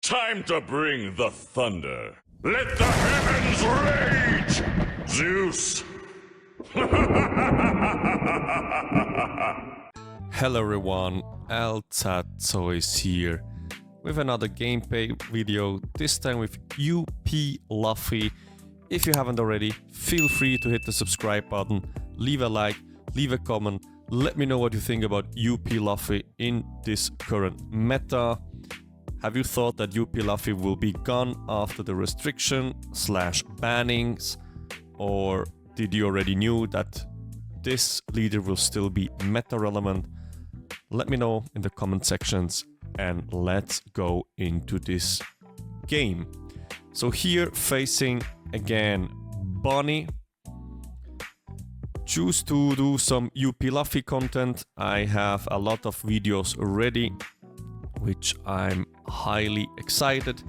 Time to bring the thunder. Let the heavens rage! Zeus! Hello everyone, Altazzo is here with another gameplay video, this time with UP Luffy. If you haven't already, feel free to hit the subscribe button, leave a like, leave a comment, let me know what you think about UP Luffy in this current meta. Have you thought that UP Luffy will be gone after the restriction/bannings, or did you already knew that this leader will still be meta relevant? Let me know in the comment sections and let's go into this game. So here facing again Bonney. Choose to do some UP Luffy content. I have a lot of videos ready, which I'm highly excited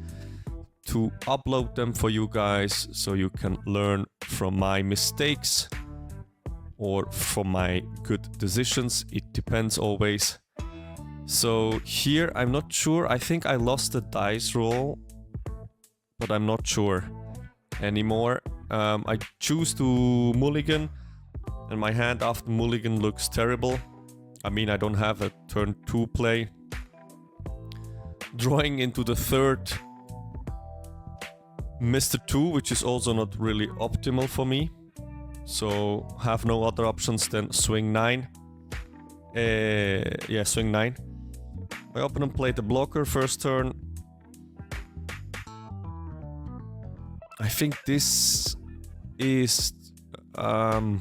to upload them for you guys so you can learn from my mistakes or from my good decisions. It depends always. So here I'm not sure. I think I lost the dice roll, but I'm not sure anymore. I choose to mulligan and my hand after mulligan looks terrible. I mean, I don't have a turn 2 play. Drawing into the third Mr. 2, which is also not really optimal for me. So have no other options than swing 9. Yeah, swing 9. My opponent played the blocker first turn. I think this is I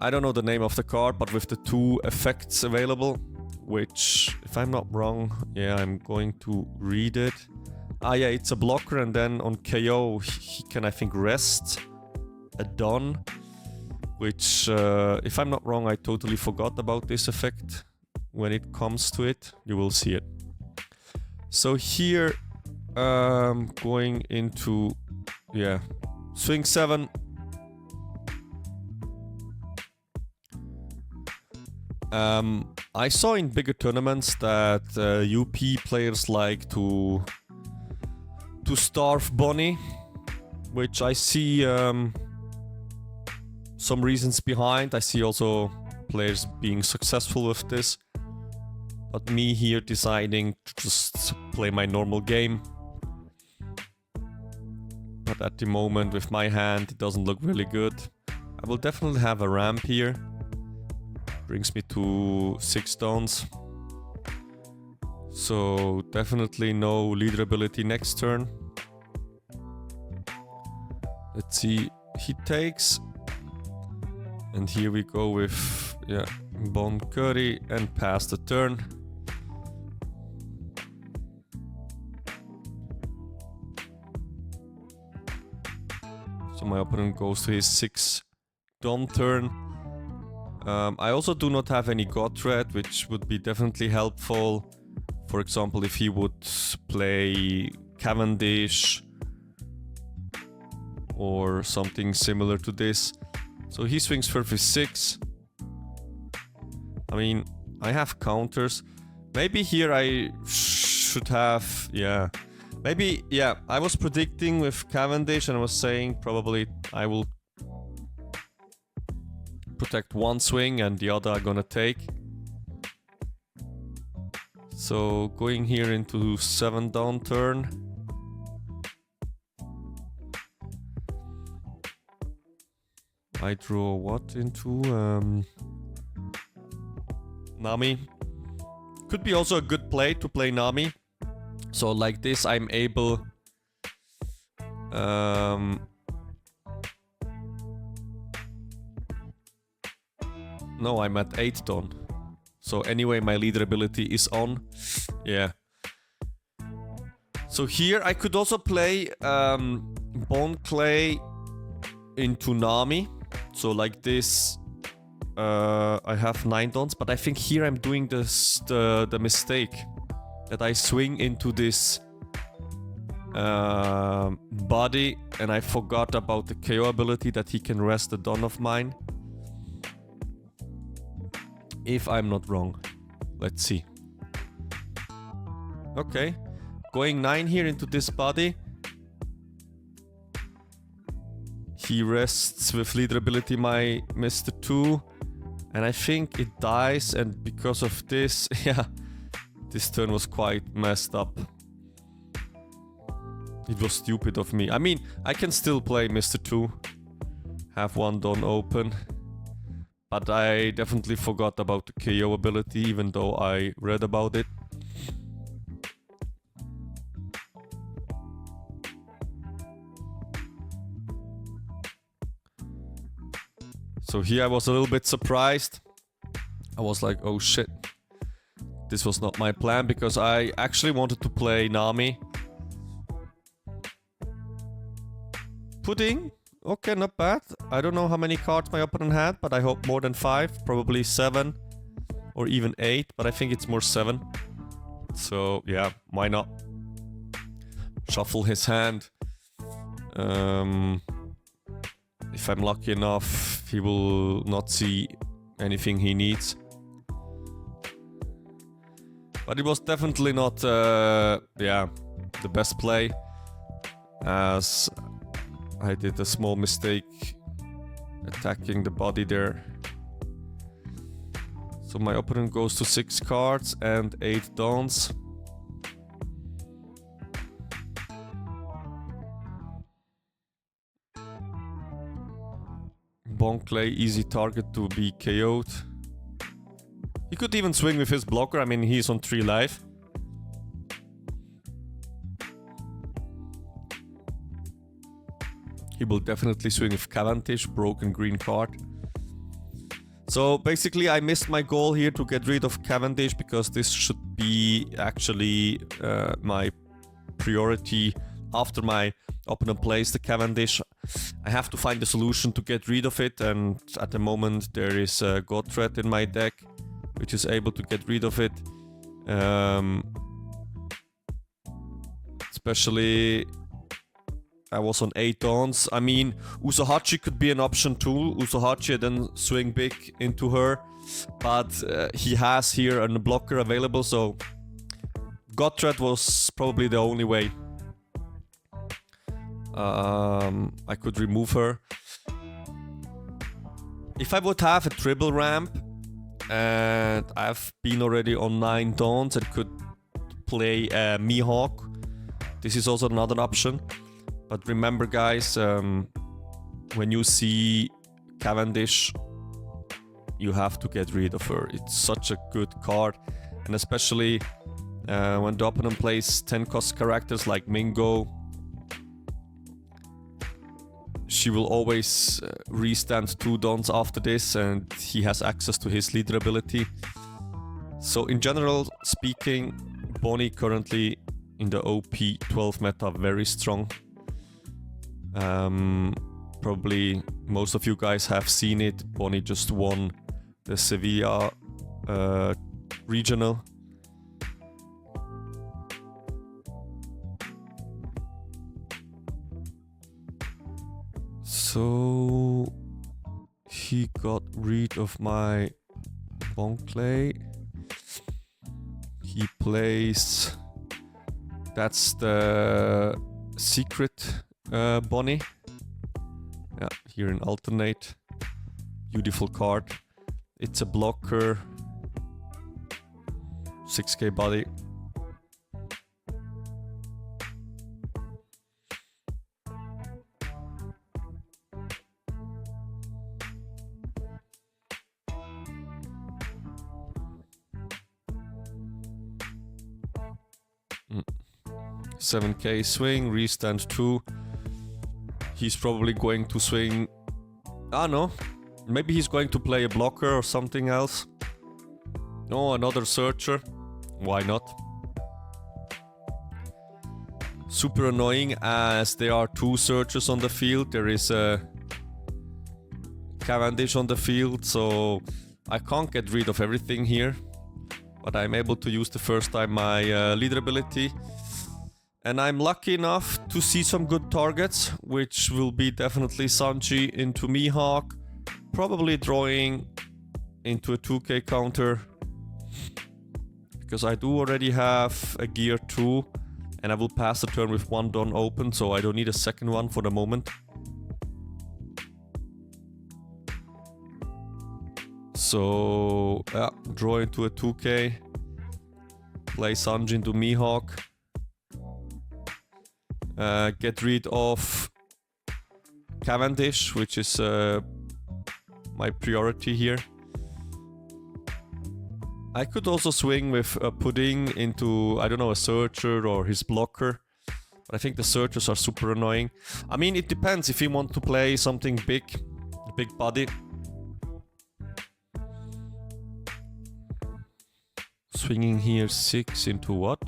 don't know the name of the card, but with the 2 effects available, which, if I'm not wrong, yeah, I'm going to read it. Ah, yeah, it's a blocker, and then on KO, he can, I think, rest a Don, which, if I'm not wrong, I totally forgot about this effect. When it comes to it, you will see it. So here, going into, yeah, swing 7. I saw in bigger tournaments that UP players like to starve Bonney, which I see some reasons behind. I see also players being successful with this, but me here deciding to just play my normal game. But at the moment with my hand it doesn't look really good. I will definitely have a ramp here. Brings me to 6 stones. So definitely no leader ability next turn. Let's see, he takes. And here we go with, yeah, Bon Curry and pass the turn. So my opponent goes to his 6 Dom turn. I also do not have any God Threat, which would be definitely helpful. For example, if he would play Cavendish or something similar to this. So he swings for 6. I mean, I have counters. Maybe here I should have, yeah. Maybe, yeah, I was predicting with Cavendish and I was saying probably I will protect one swing and the other I'm gonna take. So going here into 7 down turn. I draw what into Nami. Could be also a good play to play Nami. So like this I'm able no, I'm at 8 done. So anyway, my leader ability is on. Yeah. So here I could also play Bone Clay into Nami. So like this, I have 9 dons, but I think here I'm doing this the mistake that I swing into this body, and I forgot about the KO ability that he can rest a don of mine. If I'm not wrong. Let's see. Okay. going 9 here into this body. He rests with leader ability my Mr. 2. And I think it dies, and because of this, yeah, this turn was quite messed up. It was stupid of me. I mean, I can still play Mr. 2. Have one Don open. But I definitely forgot about the KO ability, even though I read about it. So here I was a little bit surprised. I was like, oh shit. This was not my plan, because I actually wanted to play Nami. Pudding? Okay, not bad. I don't know how many cards my opponent had, but I hope more than 5. Probably 7. Or even 8, but I think it's more 7. So yeah, why not? Shuffle his hand. If I'm lucky enough, he will not see anything he needs. But it was definitely not, yeah, the best play, as I did a small mistake attacking the body there. So my opponent goes to 6 cards and 8 dons. Clay, easy target to be KO'd. He could even swing with his blocker. I mean, he's on 3 life. He will definitely swing with Cavendish, broken green card. So basically I missed my goal here to get rid of Cavendish, because this should be actually my priority after my opponent plays the Cavendish. I have to find a solution to get rid of it, and at the moment there is a God Threat in my deck, which is able to get rid of it. Especially, I was on 8 dons. I mean, Usohachi could be an option too. Usohachi then swing big into her, but he has here a blocker available, so God Threat was probably the only way. I could remove her. If I would have a triple ramp, and I've been already on 9 dons and could play Mihawk, this is also another option. But remember guys, when you see Cavendish, you have to get rid of her. It's such a good card, and especially when the opponent plays 10 cost characters like Mingo, she will always restand 2 dons after this, and he has access to his leader ability. So in general speaking, Bonney currently in the OP12 meta very strong. Probably most of you guys have seen it. Bonney just won the Sevilla regional. So he got rid of my Clay. He plays, that's the secret Bonney. Yeah, here in alternate. Beautiful card. It's a blocker. 6k body. Mm. 7k swing, restand 2. He's probably going to swing... Ah no, maybe he's going to play a blocker or something else. No, another searcher. Why not? Super annoying as there are 2 searchers on the field. There is a Cavendish on the field, so I can't get rid of everything here. But I'm able to use the first time my leader ability. And I'm lucky enough to see some good targets, which will be definitely Sanji into Mihawk. Probably drawing into a 2k counter, because I do already have a gear 2 and I will pass the turn with one Don open, so I don't need a second one for the moment. So, yeah, draw into a 2k. Play Sanji into Mihawk. Get rid of Cavendish, which is my priority here. I could also swing with Pudding into, I don't know, a Searcher or his blocker. But I think the Searchers are super annoying. I mean, it depends if you want to play something big body. Swinging here 6 into what?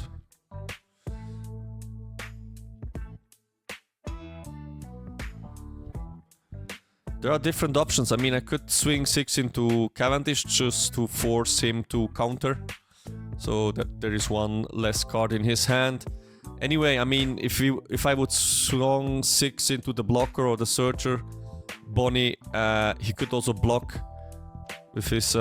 There are different options. I mean, I could swing 6 into Cavendish just to force him to counter, so that there is one less card in his hand. Anyway, I mean, if I would swing 6 into the blocker or the Searcher, Bonney, he could also block with his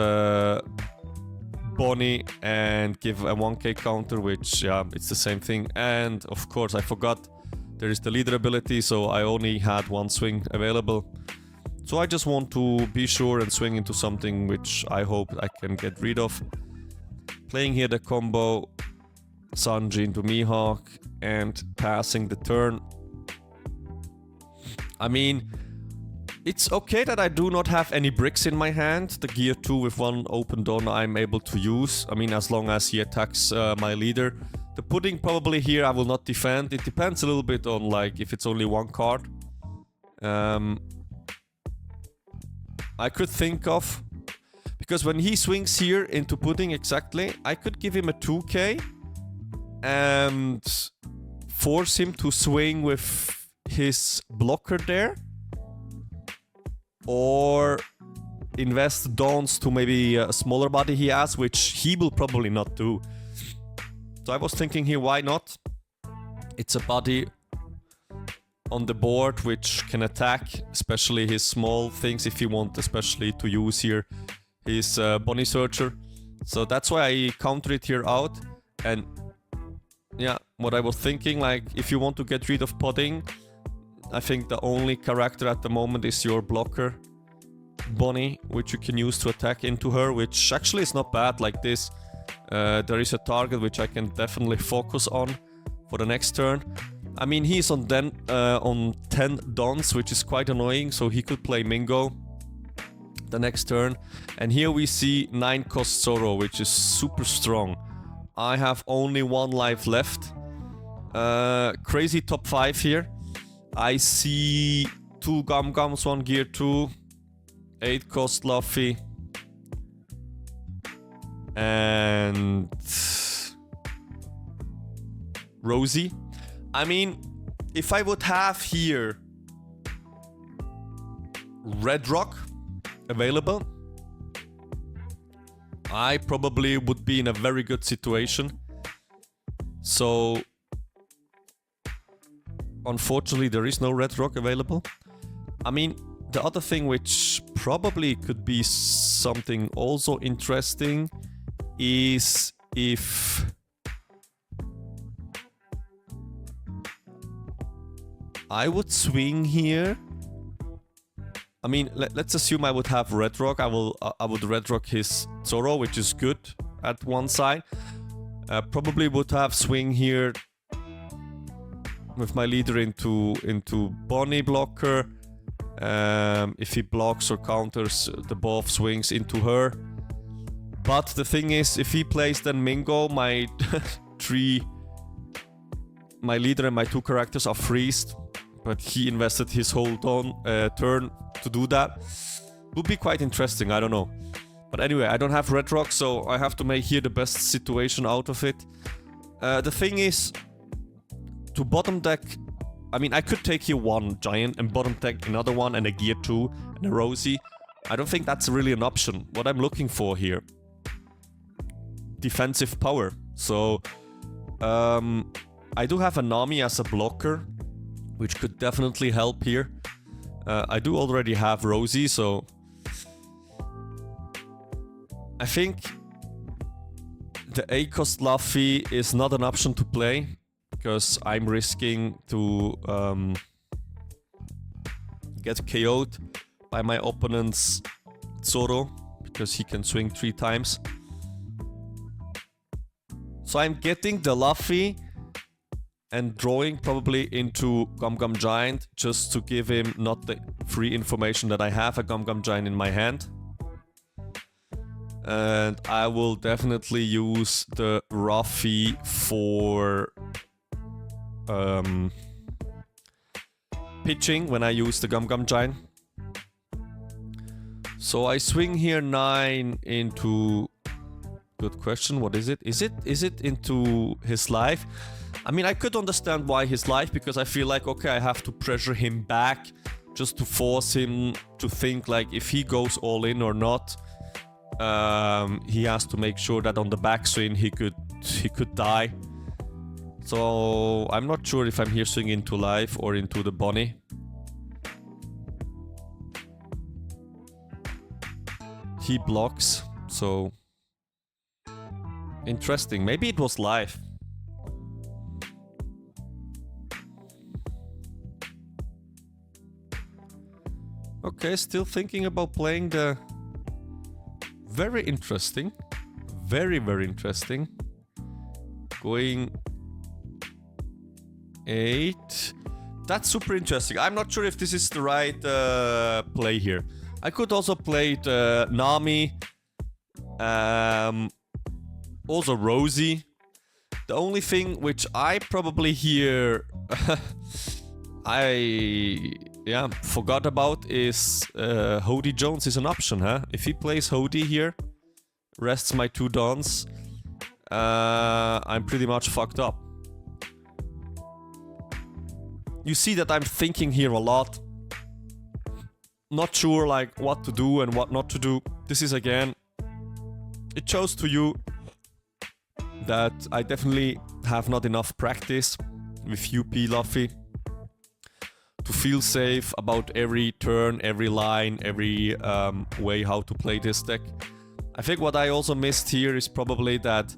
Bonney and give a 1k counter, which, yeah, it's the same thing. And of course, I forgot there is the leader ability, so I only had one swing available. So I just want to be sure and swing into something which I hope I can get rid of. Playing here the combo Sanji into Mihawk and passing the turn. I mean, it's okay that I do not have any bricks in my hand. The gear 2 with one open Don I'm able to use. I mean, as long as he attacks my leader. The Pudding probably here I will not defend. It depends a little bit on, like, if it's only one card. I could think of, because when he swings here into Pudding exactly, I could give him a 2k and force him to swing with his blocker there, or invest Dons to maybe a smaller body he has, which he will probably not do. So I was thinking here, why not? It's a body on the board which can attack, especially his small things, if you want especially to use here his Bonney Searcher. So that's why I counter it here out. And yeah, what I was thinking, like, if you want to get rid of Pudding, I think the only character at the moment is your blocker Bonney, which you can use to attack into her, which actually is not bad like this. There is a target which I can definitely focus on for the next turn. I mean, he's on 10 Dons, which is quite annoying, so he could play Mingo the next turn. And here we see 9 cost Zoro, which is super strong. I have only 1 life left. Crazy top 5 here. I see 2 Gum Gums, 1 Gear 2, 8 cost Luffy, and Rosie. I mean, if I would have here Red Rock available, I probably would be in a very good situation. So, unfortunately, there is no Red Rock available. I mean, the other thing which probably could be something also interesting is if I would swing here. I mean, let's assume I would have Red Rock. I would Red Rock his Zoro, which is good at one side. Probably would have swing here with my leader into Bonney blocker. If he blocks or counters the both swings into her. But the thing is, if he plays then Mingo, my my leader and my 2 characters are freezed. But he invested his whole turn to do that. Would be quite interesting, I don't know. But anyway, I don't have Red Rock, so I have to make here the best situation out of it. The thing is, to bottom deck, I mean, I could take here 1 Giant and bottom deck another one and a Gear 2 and a Rosie. I don't think that's really an option. What I'm looking for here, defensive power. So, I do have a Nami as a blocker, which could definitely help here. I do already have Rosie, so I think the A-cost Luffy is not an option to play, because I'm risking to get KO'd by my opponent's Zoro, because he can swing 3 times. So I'm getting the Luffy and drawing probably into Gum Gum Giant, just to give him not the free information that I have a Gum Gum Giant in my hand. And I will definitely use the Ruffy for pitching when I use the Gum Gum Giant. So I swing here 9 into... Good question, what is it? Is it into his life? I mean, I could understand why his life, because I feel like, okay, I have to pressure him back just to force him to think like if he goes all in or not. He has to make sure that on the backswing he could die. So I'm not sure if I'm here swinging into life or into the Bonney. He blocks, so interesting. Maybe it was live. Okay, still thinking about playing the... Very interesting. Very, very interesting. Going 8. That's super interesting. I'm not sure if this is the right play here. I could also play the Nami. Also Rosie. The only thing which I probably here forgot about is Hody Jones is an option, huh? If he plays Hody here, rests my 2 dons, I'm pretty much fucked up. You see that I'm thinking here a lot. Not sure like what to do and what not to do. This is again, it shows to you that I definitely have not enough practice with UP Luffy to feel safe about every turn, every line, every way how to play this deck. I think what I also missed here is probably that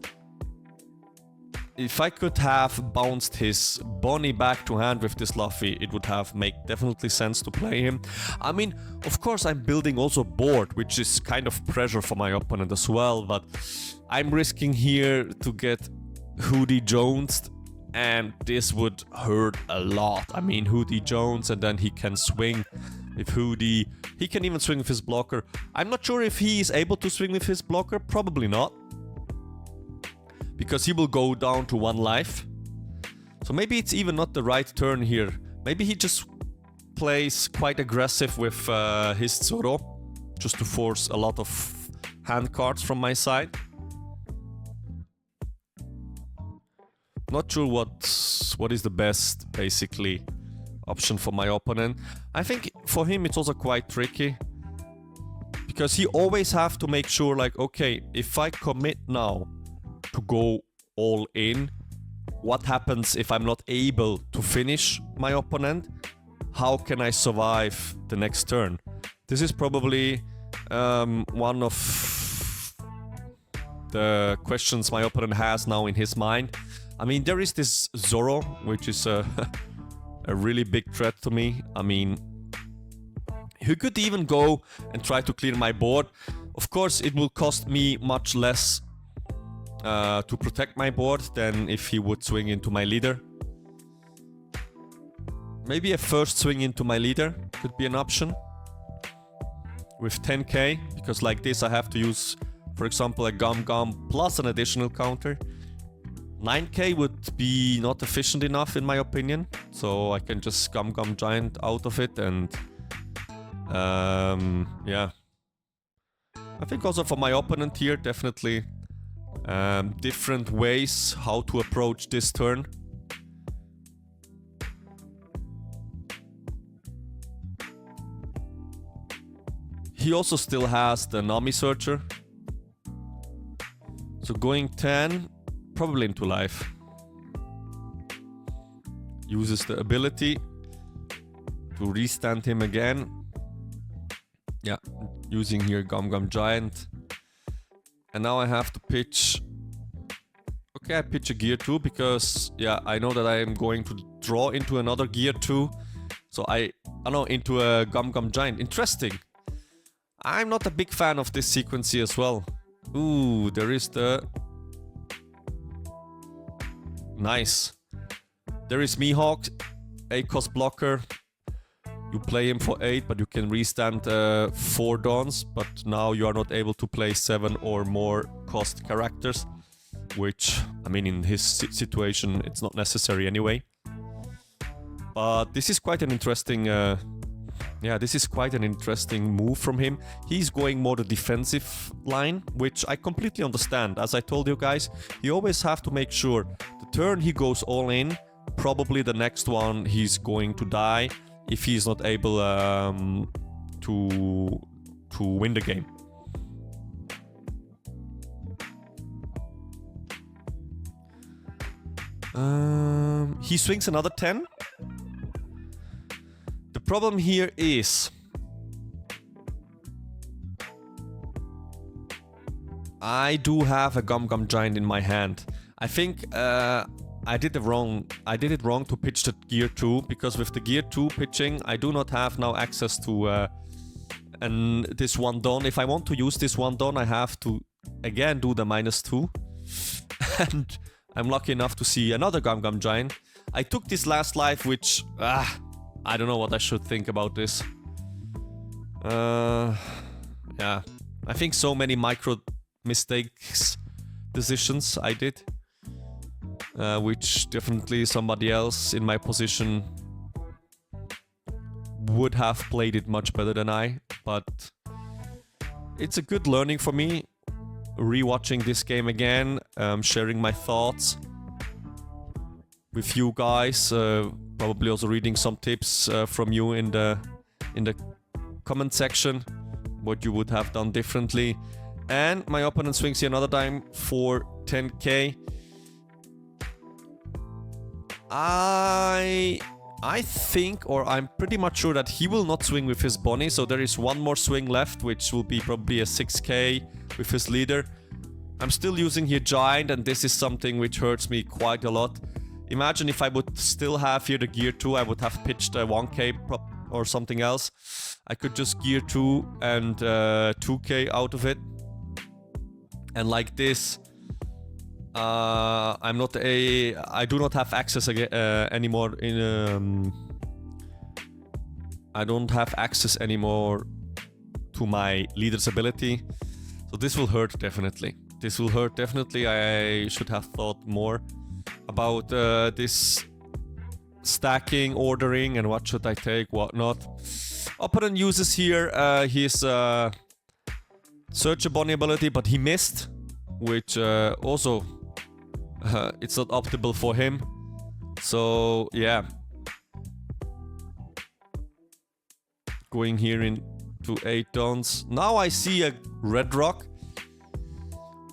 if I could have bounced his Bonney back to hand with this Luffy, it would have made definitely sense to play him. I mean, of course I'm building also board, which is kind of pressure for my opponent as well, but I'm risking here to get Hody Jones, and this would hurt a lot. I mean, Hody Jones, and then he can swing with Hody. He can even swing with his blocker. I'm not sure if he is able to swing with his blocker, probably not, because he will go down to 1 life. So maybe it's even not the right turn here. Maybe he just plays quite aggressive with his Zoro, just to force a lot of hand cards from my side. Not sure what is the best, basically, option for my opponent. I think for him it's also quite tricky, because he always have to make sure like, okay, if I commit now to go all in, what happens if I'm not able to finish my opponent? How can I survive the next turn? This is probably one of the questions my opponent has now in his mind. I mean, there is this Zoro, which is a really big threat to me. I mean, he could even go and try to clear my board. Of course, it will cost me much less to protect my board than if he would swing into my leader. Maybe a first swing into my leader could be an option with 10k, because like this I have to use, for example, a Gum Gum plus an additional counter. 9k would be not efficient enough in my opinion, so I can just Gum Gum Giant out of it, and yeah. I think also for my opponent here, definitely different ways how to approach this turn. He also still has the Nami Searcher. So going 10, probably into life. Uses the ability to restand him again. Yeah, using here Gum Gum Giant. And now I have to pitch. Okay, I pitch a gear 2 because, yeah, I know that I am going to draw into another gear 2. So I know, into a Gum Gum Giant. Interesting. I'm not a big fan of this sequence here as well. Ooh, there is the... Nice. There is Mihawk, 8 cost blocker. You play him for 8, but you can restand 4 dons. But now you are not able to play 7 or more cost characters. Which, I mean, in his situation, it's not necessary anyway. But this is quite an interesting... yeah, this is quite an interesting move from him. He's going more the defensive line, which I completely understand. As I told you guys, you always have to make sure the turn he goes all in, probably the next one he's going to die if he's not able to win the game. He swings another 10. The problem here is I do have a Gum Gum Giant in my hand. I think I did it wrong to pitch the gear 2, because with the gear 2 pitching I do not have now access to this one don. If I want to use this one don, I have to again do the -2. And I'm lucky enough to see another Gum Gum Giant. I took this last life, which I don't know what I should think about this. Yeah, I think so many micro mistakes, decisions I did, which definitely somebody else in my position would have played it much better than I. But it's a good learning for me, rewatching this game again, sharing my thoughts with you guys, probably also reading some tips from you in the comment section, what you would have done differently. And my opponent swings here another time for 10k. I think, or I'm pretty much sure that he will not swing with his Bonney, so there is one more swing left, which will be probably a 6k with his leader. I'm still using here Giant, and this is something which hurts me quite a lot. Imagine if I would still have here the gear 2, I would have pitched a 1k or something else. I could just gear 2 and 2k out of it. And like this, I do not have access anymore in I don't have access anymore to my leader's ability. So this will hurt definitely. This will hurt definitely. I should have thought more about this stacking, ordering, and what should I take, what not. Opponent uses here his Searcher Bonney ability, but he missed, which also it's not optimal for him. So yeah, going here into 8 dons. Now I see a red rock,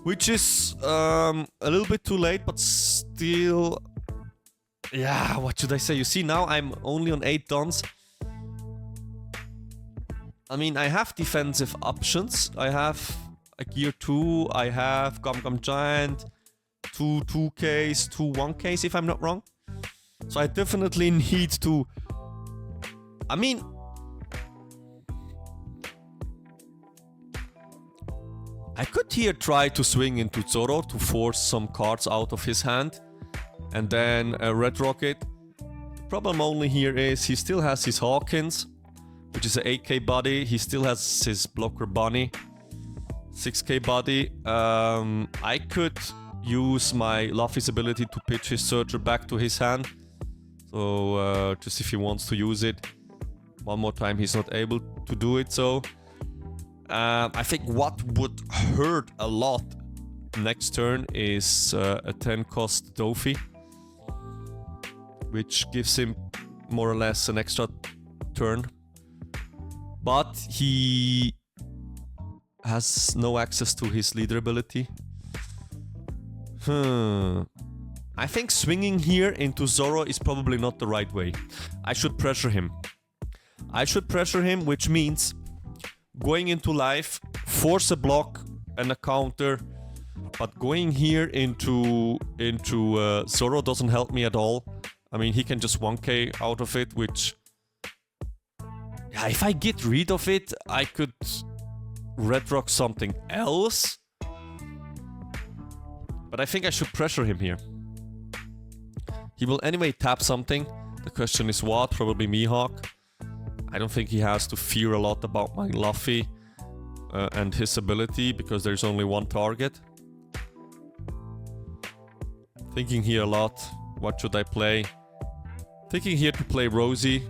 which is a little bit too late, but still, yeah, what should I say? You see, now I'm only on 8 dons. I mean, I have defensive options. I have a gear 2, I have Gum Gum Giant, 2 2Ks, 2 1Ks if I'm not wrong. So I definitely need to... I mean... I could here try to swing into Zoro to force some cards out of his hand and then Red Rocket. The problem only here is he still has his Hawkins, which is an 8k body. He still has his blocker Bonney, 6k body. I could use my Luffy's ability to pitch his Searcher back to his hand. So just if he wants to use it. One more time he's not able to do it, so... I think what would hurt a lot next turn is a 10 cost Dofi, which gives him more or less an extra turn. But he has no access to his leader ability. I think swinging here into Zoro is probably not the right way. I should pressure him. Which means going into life, force a block and a counter, But going here into Zoro doesn't help me at all. I mean, he can just 1k out of it, which... Yeah, if I get rid of it, I could red rock something else. But I think I should pressure him here. He will anyway tap something. The question is what? Probably Mihawk. I don't think he has to fear a lot about my Luffy and his ability, because there's only one target. Thinking here a lot. What should I play? Thinking here to play Rosie.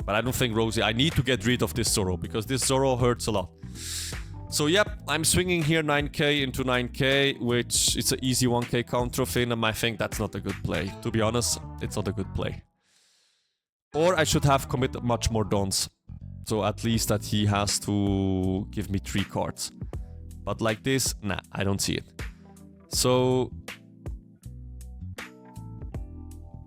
But I don't think Rosie... I need to get rid of this Zoro, because this Zoro hurts a lot. So yep, I'm swinging here 9k into 9k, which is an easy 1k counter of him, and I think that's not a good play. To be honest, it's not a good play. Or I should have committed much more dons. So at least that he has to give me 3 cards. But like this, nah, I don't see it. So...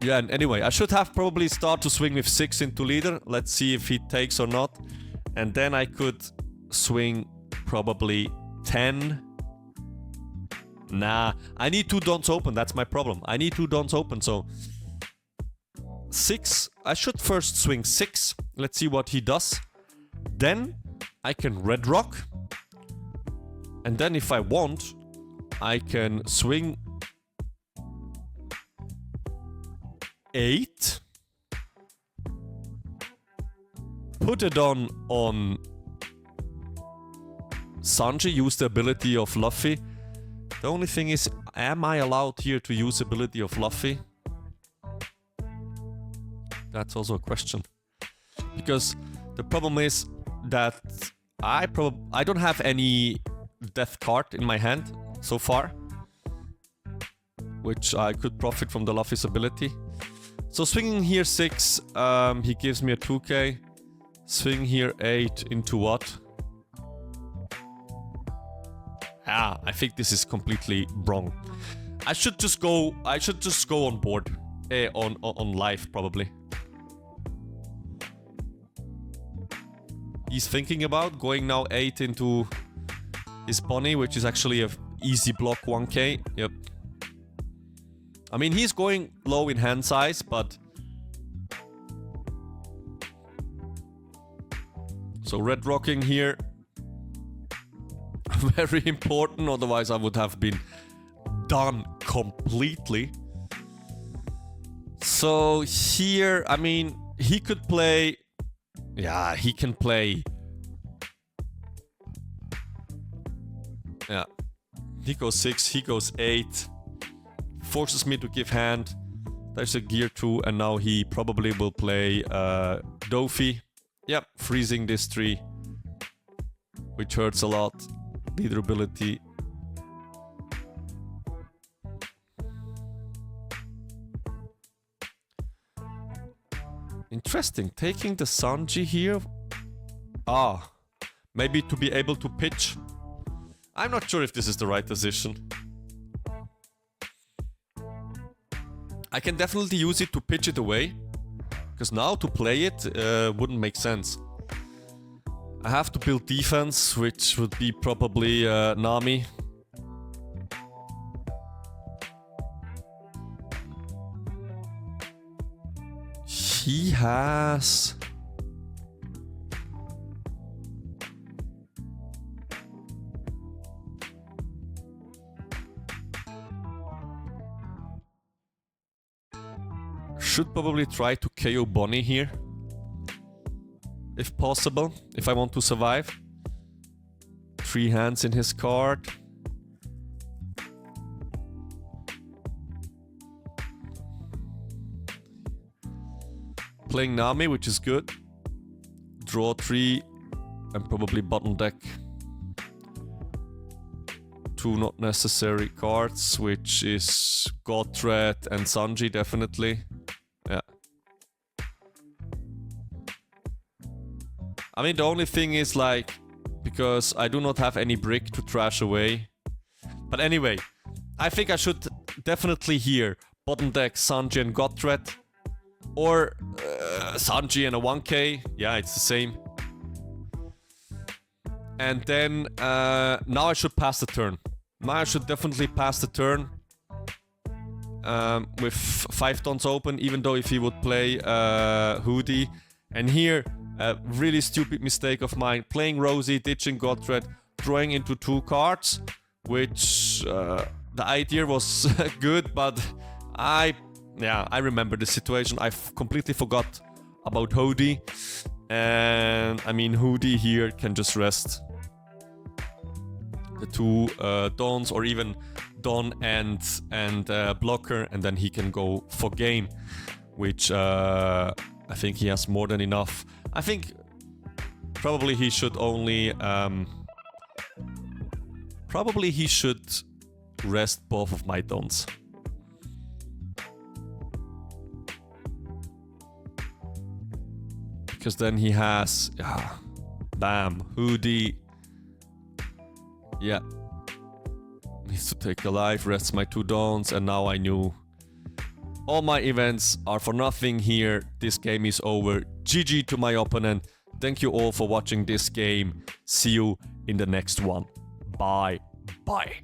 yeah, and anyway, I should have probably start to swing with 6 into leader. Let's see if he takes or not. And then I could swing probably 10. Nah, I need 2 dons open. That's my problem. I need 2 dons open, so... 6. I should first swing 6. Let's see what he does. Then I can red rock. And then if I want, I can swing 8. Put it on Sanji, use the ability of Luffy. The only thing is, am I allowed here to use the ability of Luffy? That's also a question. Because the problem is that I don't have any death card in my hand so far, which I could profit from the Luffy's ability. So swinging here 6, he gives me a 2k. Swing here 8 into what? Ah, I think this is completely wrong. I should just go on board. On live, probably. He's thinking about going now 8 into his Bonney, which is actually a easy block 1k. Yep. I mean, he's going low in hand size, but... so red rocking here. Very important, otherwise I would have been done completely. So here, I mean, he could play... yeah, he can play... yeah. He goes 6, he goes 8. Forces me to give hand. There's a gear 2, and now he probably will play Dofi. Yep, freezing this 3, which hurts a lot. Leader ability. Interesting, taking the Sanji here. Ah, maybe to be able to pitch. I'm not sure if this is the right decision. I can definitely use it to pitch it away, because now to play it wouldn't make sense. I have to build defense, which would be probably Nami. He has... should probably try to KO Bonney here. If possible, if I want to survive. 3 hands in his card. Playing Nami, which is good. Draw 3 and probably bottom deck 2 not necessary cards, which is God Threat and Sanji, definitely. Yeah. I mean, the only thing is, like, because I do not have any brick to trash away. But anyway, I think I should definitely here bottom deck Sanji and God Threat. Or Sanji and a 1k. Yeah, it's the same. And then now I should pass the turn. Now I should definitely pass the turn with 5 dons open, even though if he would play Hoodie. And here, a really stupid mistake of mine, playing Rosie, ditching Godred, drawing into 2 cards, which the idea was good, but I remember the situation. I completely forgot about Hoodie, and I mean Hoodie here can just rest the 2 dons, or even Don and blocker, and then he can go for game, which I think he has more than enough. I think probably he should only probably he should rest both of my dons. Because then he has bam, Hoodie. Yeah. Needs to take a life, rests my 2 dons, and now I knew all my events are for nothing here. This game is over. GG to my opponent. Thank you all for watching this game. See you in the next one. Bye. Bye.